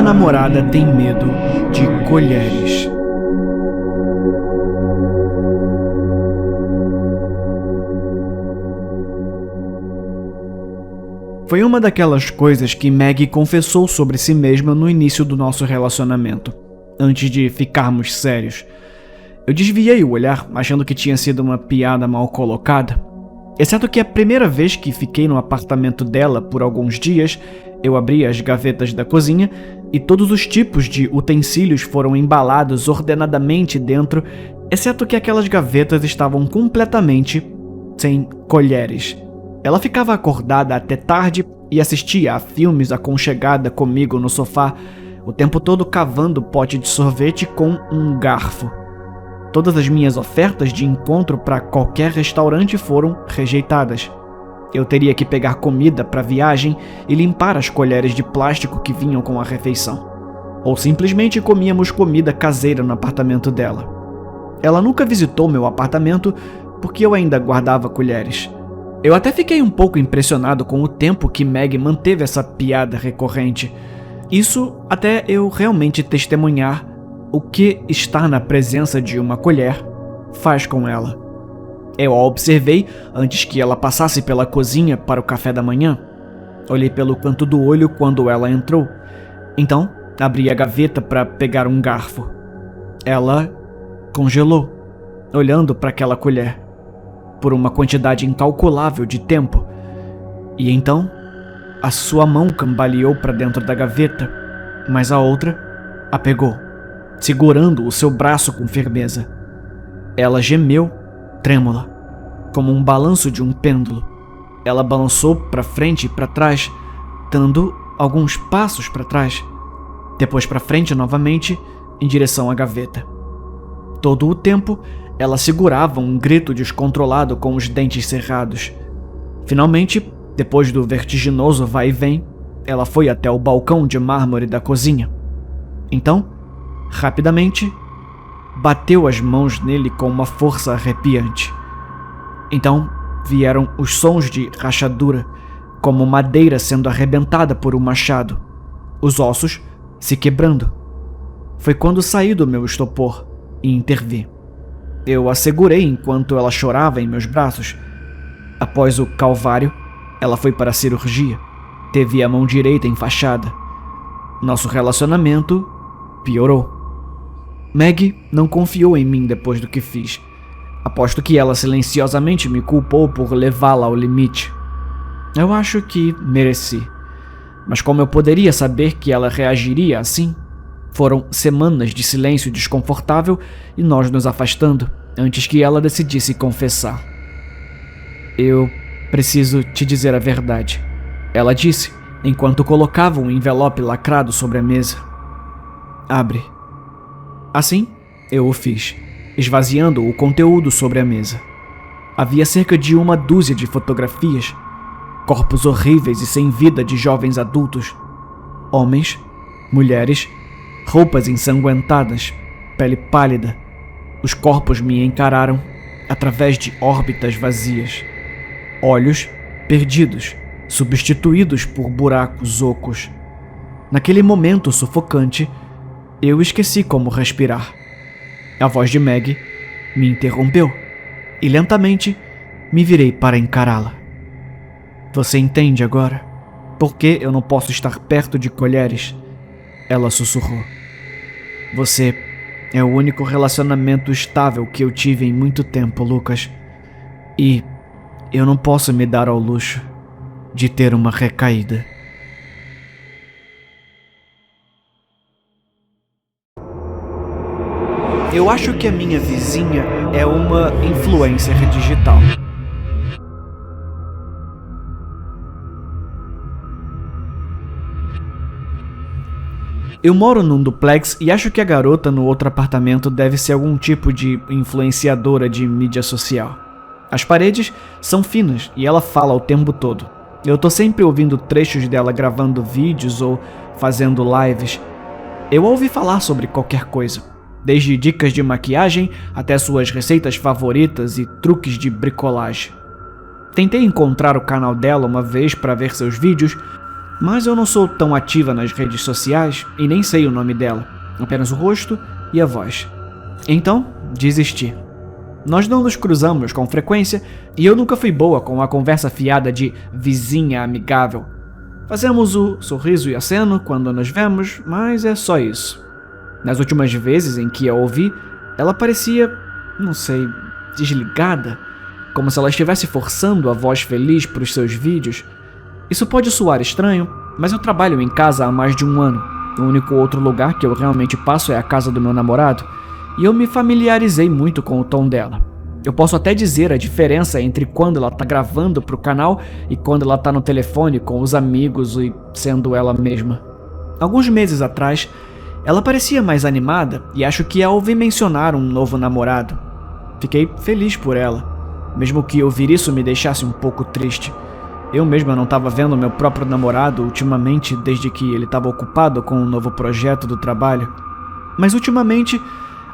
namorada tem medo de colheres. Foi uma daquelas coisas que Maggie confessou sobre si mesma no início do nosso relacionamento, antes de ficarmos sérios. Eu desviei o olhar, achando que tinha sido uma piada mal colocada, exceto que a primeira vez que fiquei no apartamento dela por alguns dias, eu abri as gavetas da cozinha e todos os tipos de utensílios foram embalados ordenadamente dentro, exceto que aquelas gavetas estavam completamente sem colheres. Ela ficava acordada até tarde e assistia a filmes aconchegada comigo no sofá, o tempo todo cavando pote de sorvete com um garfo. Todas as minhas ofertas de encontro para qualquer restaurante foram rejeitadas. Eu teria que pegar comida para a viagem e limpar as colheres de plástico que vinham com a refeição. Ou simplesmente comíamos comida caseira no apartamento dela. Ela nunca visitou meu apartamento porque eu ainda guardava colheres. Eu até fiquei um pouco impressionado com o tempo que Maggie manteve essa piada recorrente. Isso até eu realmente testemunhar o que estar na presença de uma colher faz com ela. Eu a observei antes que ela passasse pela cozinha para o café da manhã. Olhei pelo canto do olho quando ela entrou. Então, abri a gaveta para pegar um garfo. Ela congelou, olhando para aquela colher, por uma quantidade incalculável de tempo. E então, a sua mão cambaleou para dentro da gaveta, mas a outra a pegou, segurando o seu braço com firmeza. Ela gemeu, trêmula, como um balanço de um pêndulo. Ela balançou para frente e para trás, dando alguns passos para trás, depois para frente novamente, em direção à gaveta. Todo o tempo, ela segurava um grito descontrolado com os dentes cerrados. Finalmente, depois do vertiginoso vai e vem, ela foi até o balcão de mármore da cozinha. Então, rapidamente, bateu as mãos nele com uma força arrepiante. Então, vieram os sons de rachadura, como madeira sendo arrebentada por um machado, os ossos se quebrando. Foi quando saí do meu estopor e intervi. Eu a segurei enquanto ela chorava em meus braços. Após o calvário, ela foi para a cirurgia. Teve a mão direita enfaixada. Nosso relacionamento piorou. Maggie não confiou em mim depois do que fiz. Aposto que ela silenciosamente me culpou por levá-la ao limite. Eu acho que mereci. Mas como eu poderia saber que ela reagiria assim? Foram semanas de silêncio desconfortável e nós nos afastando, antes que ela decidisse confessar. Eu preciso te dizer a verdade, ela disse, enquanto colocava um envelope lacrado sobre a mesa. Abre. Assim, eu o fiz, esvaziando o conteúdo sobre a mesa. Havia cerca de uma dúzia de fotografias, corpos horríveis e sem vida de jovens adultos, homens, mulheres, roupas ensanguentadas, pele pálida. Os corpos me encararam através de órbitas vazias. Olhos perdidos, substituídos por buracos ocos. Naquele momento sufocante, eu esqueci como respirar. A voz de Maggie me interrompeu e lentamente me virei para encará-la. Você entende agora por que eu não posso estar perto de colheres? Ela sussurrou. Você é o único relacionamento estável que eu tive em muito tempo, Lucas. E eu não posso me dar ao luxo de ter uma recaída. Eu acho que a minha vizinha é uma influencer digital. Eu moro num duplex e acho que a garota no outro apartamento deve ser algum tipo de influenciadora de mídia social. As paredes são finas e ela fala o tempo todo. Eu tô sempre ouvindo trechos dela gravando vídeos ou fazendo lives. Eu ouvi falar sobre qualquer coisa, desde dicas de maquiagem até suas receitas favoritas e truques de bricolagem. Tentei encontrar o canal dela uma vez para ver seus vídeos, Mas eu não sou tão ativa nas redes sociais e nem sei o nome dela, apenas o rosto e a voz. Então, desisti. Nós não nos cruzamos com frequência e eu nunca fui boa com a conversa fiada de vizinha amigável. Fazemos o sorriso e aceno quando nos vemos, mas é só isso. Nas últimas vezes em que a ouvi, ela parecia, não sei, desligada, como se ela estivesse forçando a voz feliz para os seus vídeos. Isso pode soar estranho, mas eu trabalho em casa há mais de um ano. O único outro lugar que eu realmente passo é a casa do meu namorado, e eu me familiarizei muito com o tom dela. Eu posso até dizer a diferença entre quando ela tá gravando pro canal e quando ela tá no telefone com os amigos e sendo ela mesma. Alguns meses atrás, ela parecia mais animada e acho que a ouvi mencionar um novo namorado. Fiquei feliz por ela, mesmo que ouvir isso me deixasse um pouco triste. Eu mesma não estava vendo meu próprio namorado ultimamente desde que ele estava ocupado com um novo projeto do trabalho. Mas ultimamente,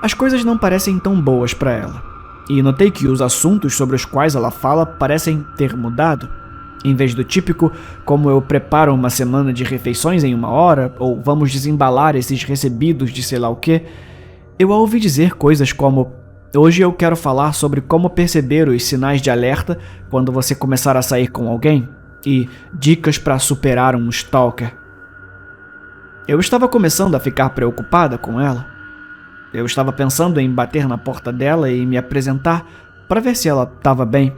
as coisas não parecem tão boas para ela. E notei que os assuntos sobre os quais ela fala parecem ter mudado. Em vez do típico, como eu preparo uma semana de refeições em 1 hora, ou vamos desembalar esses recebidos de sei lá o quê, eu a ouvi dizer coisas como: hoje eu quero falar sobre como perceber os sinais de alerta quando você começar a sair com alguém, e dicas para superar um stalker. Eu estava começando a ficar preocupada com ela. Eu estava pensando em bater na porta dela e me apresentar para ver se ela estava bem.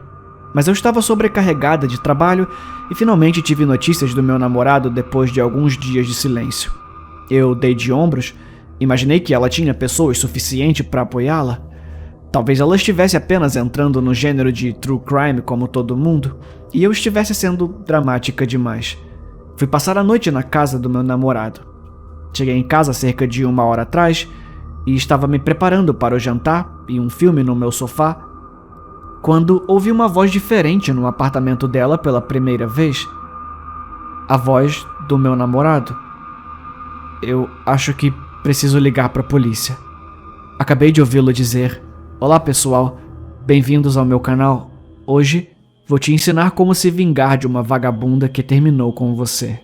Mas eu estava sobrecarregada de trabalho e finalmente tive notícias do meu namorado depois de alguns dias de silêncio. Eu dei de ombros, imaginei que ela tinha pessoas suficientes para apoiá-la. Talvez ela estivesse apenas entrando no gênero de true crime como todo mundo, e eu estivesse sendo dramática demais. Fui passar a noite na casa do meu namorado. Cheguei em casa cerca de 1 hora atrás e estava me preparando para o jantar e um filme no meu sofá, quando ouvi uma voz diferente no apartamento dela pela primeira vez. A voz do meu namorado. Eu acho que preciso ligar para a polícia. Acabei de ouvi-lo dizer: olá pessoal, bem-vindos ao meu canal. Hoje vou te ensinar como se vingar de uma vagabunda que terminou com você.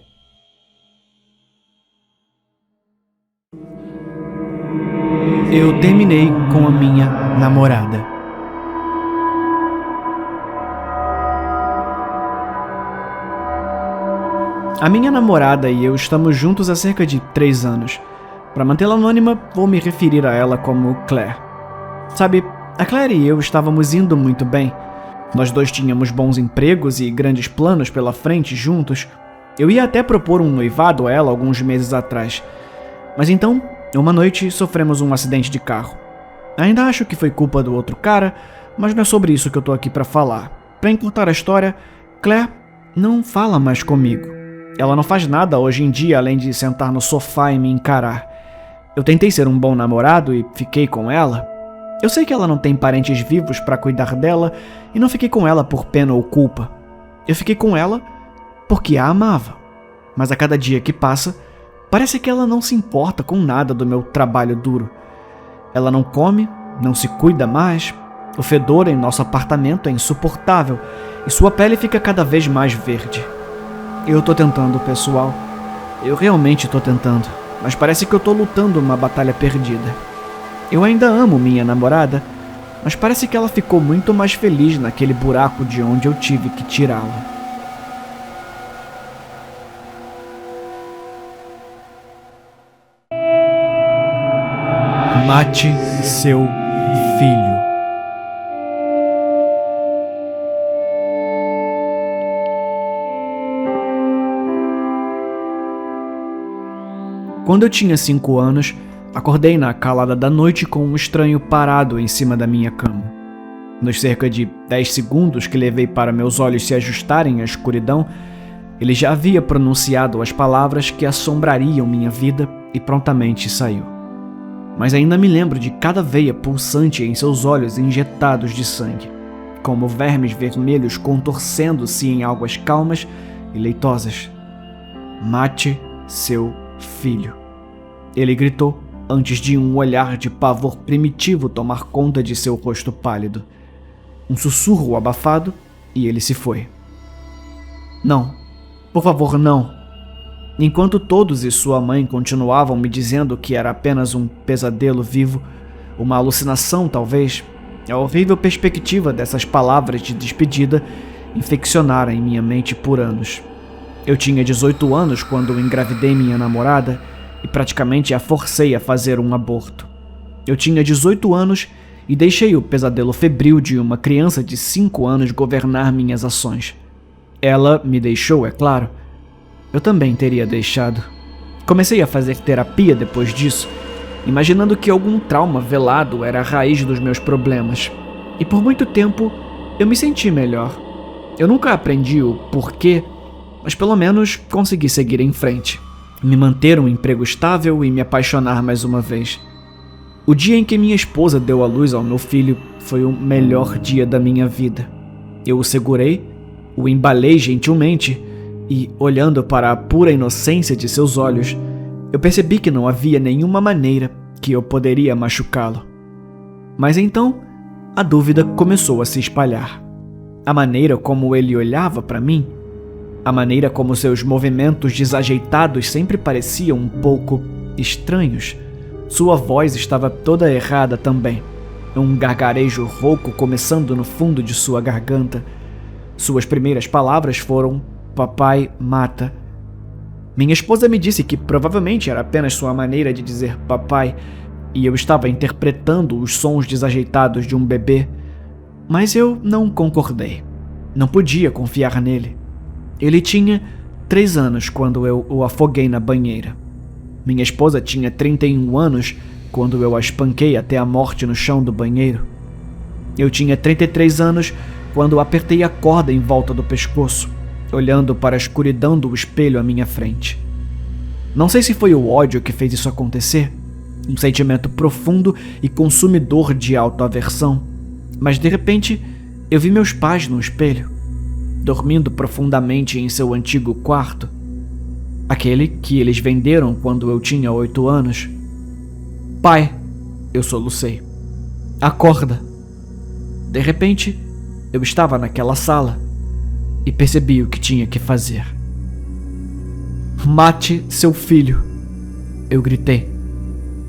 Eu terminei com a minha namorada. A minha namorada e eu estamos juntos há cerca de 3 anos. Para mantê-la anônima, vou me referir a ela como Claire. Sabe, a Claire e eu estávamos indo muito bem. Nós dois tínhamos bons empregos e grandes planos pela frente juntos. Eu ia até propor um noivado a ela alguns meses atrás. Mas então, uma noite, sofremos um acidente de carro. Ainda acho que foi culpa do outro cara, mas não é sobre isso que eu tô aqui para falar. Para encurtar a história, Claire não fala mais comigo. Ela não faz nada hoje em dia além de sentar no sofá e me encarar. Eu tentei ser um bom namorado e fiquei com ela. Eu sei que ela não tem parentes vivos para cuidar dela e não fiquei com ela por pena ou culpa. Eu fiquei com ela porque a amava. Mas a cada dia que passa, parece que ela não se importa com nada do meu trabalho duro. Ela não come, não se cuida mais. O fedor em nosso apartamento é insuportável e sua pele fica cada vez mais verde. Eu tô tentando, pessoal. Eu realmente tô tentando, mas parece que eu tô lutando uma batalha perdida. Eu ainda amo minha namorada, mas parece que ela ficou muito mais feliz naquele buraco de onde eu tive que tirá-la. Mate seu filho. Quando eu tinha 5 anos, acordei na calada da noite com um estranho parado em cima da minha cama. Nos cerca de 10 segundos que levei para meus olhos se ajustarem à escuridão, ele já havia pronunciado as palavras que assombrariam minha vida e prontamente saiu. Mas ainda me lembro de cada veia pulsante em seus olhos injetados de sangue, como vermes vermelhos contorcendo-se em águas calmas e leitosas. Mate seu filho. Ele gritou, antes de um olhar de pavor primitivo tomar conta de seu rosto pálido. Um sussurro abafado e ele se foi. Não, por favor, não. Enquanto todos e sua mãe continuavam me dizendo que era apenas um pesadelo vivo, uma alucinação talvez, a horrível perspectiva dessas palavras de despedida infeccionara em minha mente por anos. Eu tinha 18 anos quando engravidei minha namorada e praticamente a forcei a fazer um aborto. Eu tinha 18 anos e deixei o pesadelo febril de uma criança de 5 anos governar minhas ações. Ela me deixou, é claro. Eu também teria deixado. Comecei a fazer terapia depois disso, imaginando que algum trauma velado era a raiz dos meus problemas. E por muito tempo, eu me senti melhor. Eu nunca aprendi o porquê, mas pelo menos consegui seguir em frente. Me manter um emprego estável e me apaixonar mais uma vez. O dia em que minha esposa deu à luz ao meu filho foi o melhor dia da minha vida. Eu o segurei, o embalei gentilmente e, olhando para a pura inocência de seus olhos, eu percebi que não havia nenhuma maneira que eu poderia machucá-lo. Mas então, a dúvida começou a se espalhar. A maneira como ele olhava para mim, a maneira como seus movimentos desajeitados sempre pareciam um pouco estranhos. Sua voz estava toda errada também. Um gargarejo rouco começando no fundo de sua garganta. Suas primeiras palavras foram: "Papai mata". Minha esposa me disse que provavelmente era apenas sua maneira de dizer papai, e eu estava interpretando os sons desajeitados de um bebê. Mas eu não concordei. Não podia confiar nele. Ele tinha 3 anos quando eu o afoguei na banheira. Minha esposa tinha 31 anos quando eu a espanquei até a morte no chão do banheiro. Eu tinha 33 anos quando apertei a corda em volta do pescoço, olhando para a escuridão do espelho à minha frente. Não sei se foi o ódio que fez isso acontecer, um sentimento profundo e consumidor de autoaversão, mas de repente eu vi meus pais no espelho, dormindo profundamente em seu antigo quarto, aquele que eles venderam quando eu tinha 8 anos. "Pai", eu solucei, "acorda". De repente, eu estava naquela sala e percebi o que tinha que fazer. "Mate seu filho", eu gritei.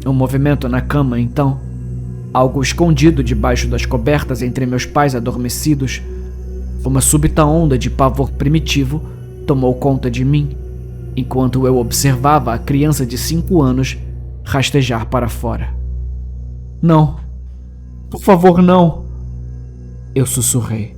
Um movimento na cama então, algo escondido debaixo das cobertas entre meus pais adormecidos. Uma súbita onda de pavor primitivo tomou conta de mim, enquanto eu observava a criança de 5 anos rastejar para fora. "Não, por favor, não", eu sussurrei.